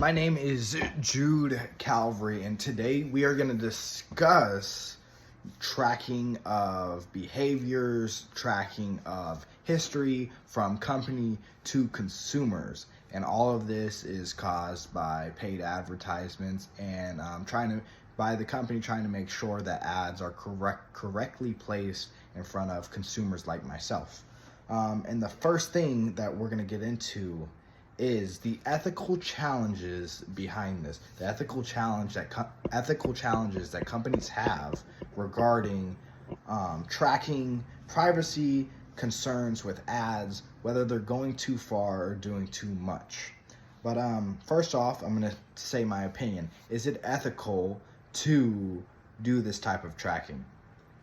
My name is Jude Calvary, and today we are going to discuss tracking of behaviors, tracking of history from company to consumers. And all of this is caused by paid advertisements and by the company trying to make sure that ads are correctly placed in front of consumers like myself. And the first thing that we're going to get into is the ethical challenges behind this. The ethical challenges that companies have regarding tracking privacy concerns with ads, whether they're going too far or doing too much. But first off, I'm going to say my opinion. Is it ethical to do this type of tracking?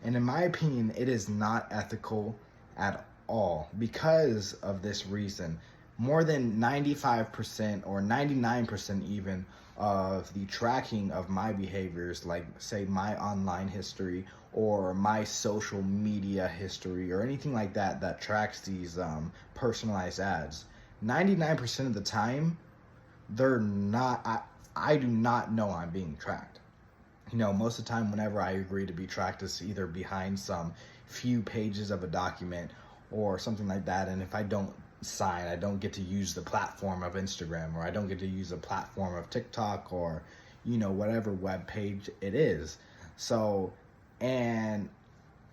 And in my opinion, it is not ethical at all because of this reason. More than 95% or 99% even of the tracking of my behaviors, like say my online history or my social media history or anything like that that tracks these personalized ads, 99% of the time, they're not, I do not know I'm being tracked. You know, most of the time whenever I agree to be tracked, it's either behind some few pages of a document or something like that. And if I don't sign, I don't get to use the platform of Instagram, or I don't get to use the platform of TikTok, or whatever web page it is. So, and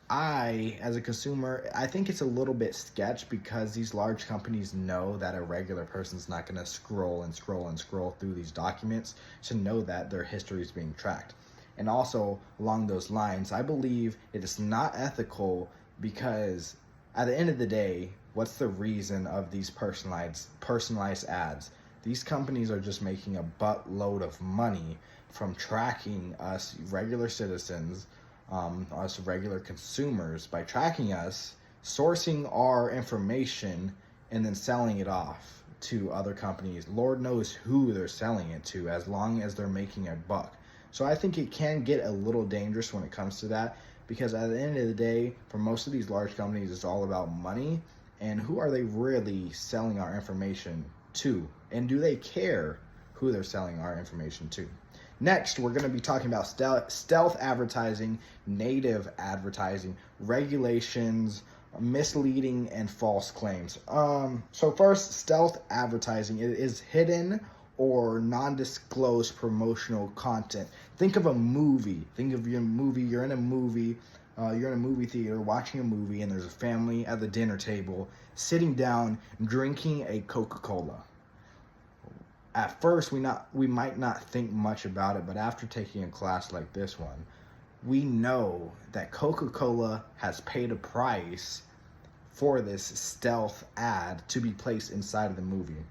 I, as a consumer, I think it's a little bit sketch because these large companies know that a regular person's not going to scroll and scroll and scroll through these documents to know that their history is being tracked. And also along those lines, I believe it is not ethical because at the end of the day, what's the reason of these personalized ads? These companies are just making a buttload of money from tracking us regular citizens, us regular consumers, by tracking us, sourcing our information, and then selling it off to other companies. Lord knows who they're selling it to, as long as they're making a buck. So I think it can get a little dangerous when it comes to that, because at the end of the day, for most of these large companies, it's all about money. And who are they really selling our information to? And do they care who they're selling our information to? Next, we're going to be talking about stealth advertising, native advertising, regulations, misleading, and false claims. So first, stealth advertising. It is hidden or non-disclosed promotional content. Think of a movie. Think of your movie. You're in a movie theater watching a movie, and there's a family at the dinner table sitting down drinking a Coca-Cola. At first, we might not think much about it, but after taking a class like this one, we know that Coca-Cola has paid a price for this stealth ad to be placed inside of the movie.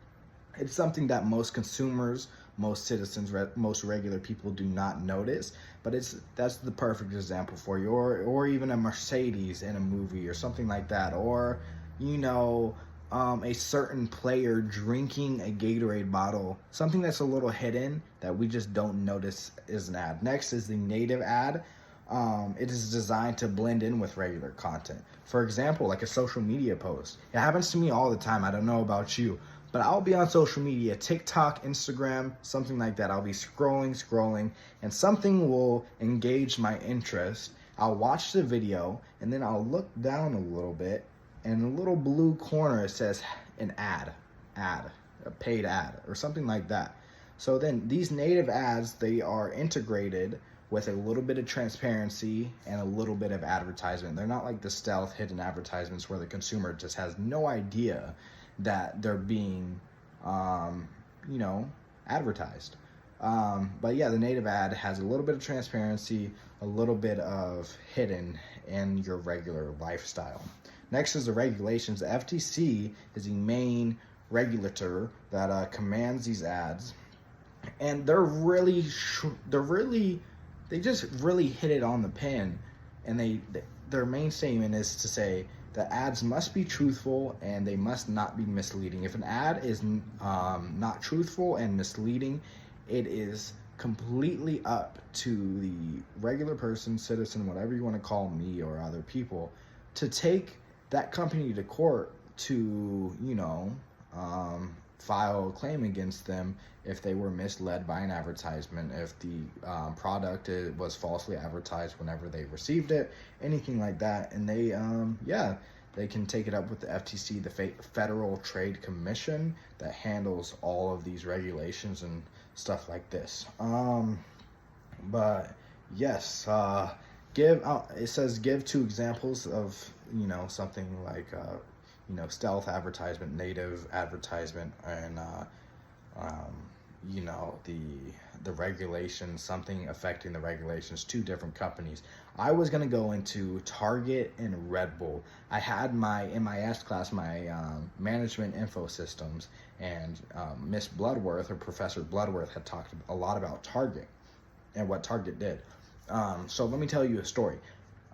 It's something that most consumers, most citizens, most regular people do not notice, but that's the perfect example for you. Or even a Mercedes in a movie or something like that, or a certain player drinking a Gatorade bottle, something that's a little hidden that we just don't notice is an ad. Next is the native ad. It is designed to blend in with regular content. For example, like a social media post. It happens to me all the time. I don't know about you, but I'll be on social media, TikTok, Instagram, something like that. I'll be scrolling, and something will engage my interest. I'll watch the video, and then I'll look down a little bit, and in a little blue corner it says an ad, a paid ad, or something like that. So then these native ads, they are integrated with a little bit of transparency and a little bit of advertisement. They're not like the stealth hidden advertisements where the consumer just has no idea that they're being, advertised. But yeah, the native ad has a little bit of transparency, a little bit of hidden in your regular lifestyle. Next is the regulations. The FTC is the main regulator that commands these ads, and they just really hit it on the pin. And their main statement is to say the ads must be truthful and they must not be misleading. If an ad is not truthful and misleading, it is completely up to the regular person, citizen, whatever you want to call me or other people, to take that company to court to, file a claim against them if they were misled by an advertisement, if the product was falsely advertised whenever they received it, anything like that. And they, yeah, they can take it up with the FTC, the Federal Trade Commission, that handles all of these regulations and stuff like this. But yes, it says give 2 examples of, something like, stealth advertisement, native advertisement, and, the regulations, something affecting the regulations, 2 different companies. I was going to go into Target and Red Bull. I had my MIS class, my management info systems, and Miss Bloodworth, or Professor Bloodworth, had talked a lot about Target and what Target did. So let me tell you a story.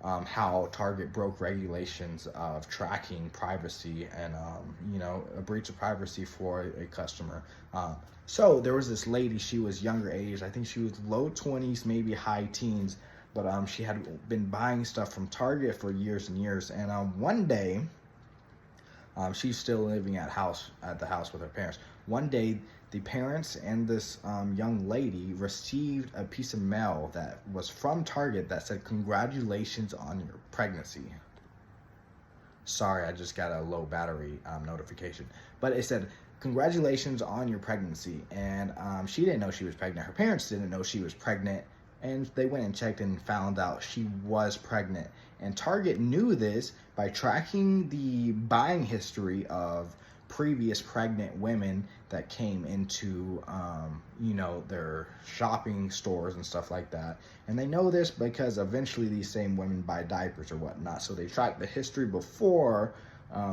How Target broke regulations of tracking privacy and, a breach of privacy for a customer. So there was this lady, she was younger age, I think she was low 20s, maybe high teens, but she had been buying stuff from Target for years and years. And one day, she's still living at the house with her parents. One day, the parents and this young lady received a piece of mail that was from Target that said, "Congratulations on your pregnancy." Sorry, I just got a low battery notification. But it said, "Congratulations on your pregnancy." And she didn't know she was pregnant. Her parents didn't know she was pregnant. And they went and checked and found out she was pregnant. And Target knew this by tracking the buying history of previous pregnant women that came into, their shopping stores and stuff like that. And they know this because eventually these same women buy diapers or whatnot. So they tracked the history before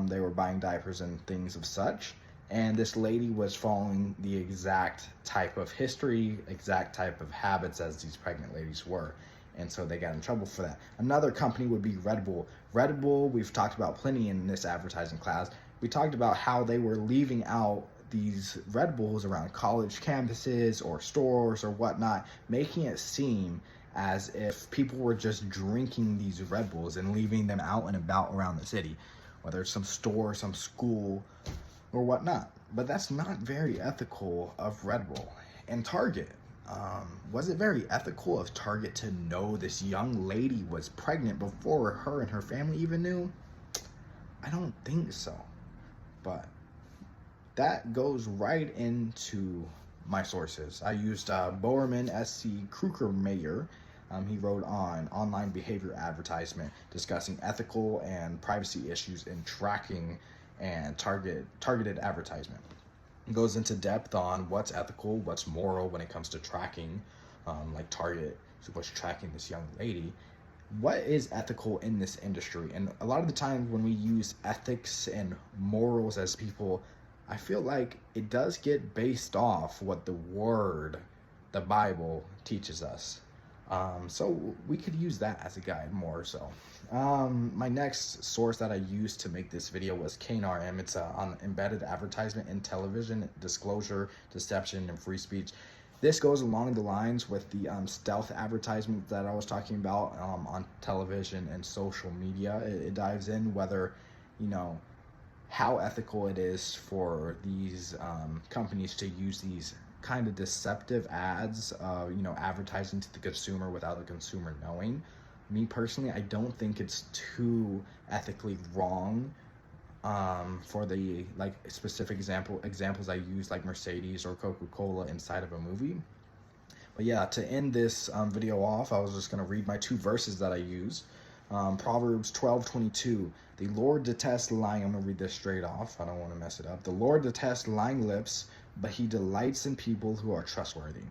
they were buying diapers and things of such. And this lady was following the exact type of history, exact type of habits as these pregnant ladies were. And so they got in trouble for that. Another company would be Red Bull. Red Bull, we've talked about plenty in this advertising class. We talked about how they were leaving out these Red Bulls around college campuses or stores or whatnot, making it seem as if people were just drinking these Red Bulls and leaving them out and about around the city, whether it's some store, some school, or whatnot. But that's not very ethical of Red Bull. And Target, was it very ethical of Target to know this young lady was pregnant before her and her family even knew? I don't think so. But that goes right into my sources. I used Bowerman S.C. Kruker-Meyer. He wrote on online behavior advertisement, discussing ethical and privacy issues in tracking and targeted advertisement. It goes into depth on what's ethical, what's moral when it comes to tracking, like Target was tracking this young lady. What is ethical in this industry? And a lot of the time when we use ethics and morals as people, I feel like it does get based off what the word, the Bible, teaches us. So we could use that as a guide more so. My next source that I used to make this video was KNRM. It's on embedded advertisement in television, disclosure, deception, and free speech. This goes along the lines with the stealth advertisement that I was talking about on television and social media. It dives in whether, how ethical it is for these companies to use these kind of deceptive ads, advertising to the consumer without the consumer knowing. Me personally, I don't think it's too ethically wrong for the specific examples I use, like Mercedes or Coca-Cola inside of a movie. But yeah, to end this video off, I was just going to read my 2 verses that I use. Proverbs 12:22. The Lord detests lying. I'm going to read this straight off. I don't want to mess it up. The Lord detests lying lips, but he delights in people who are trustworthy.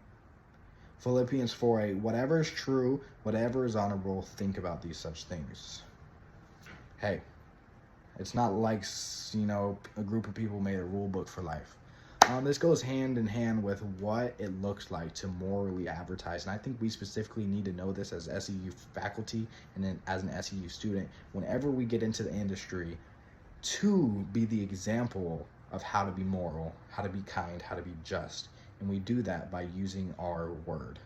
Philippians 4:8. Whatever is true, whatever is honorable, think about these such things. Hey, it's not like, a group of people made a rule book for life. This goes hand in hand with what it looks like to morally advertise. And I think we specifically need to know this as SEU faculty and then as an SEU student, whenever we get into the industry, to be the example of how to be moral, how to be kind, how to be just. And we do that by using our word.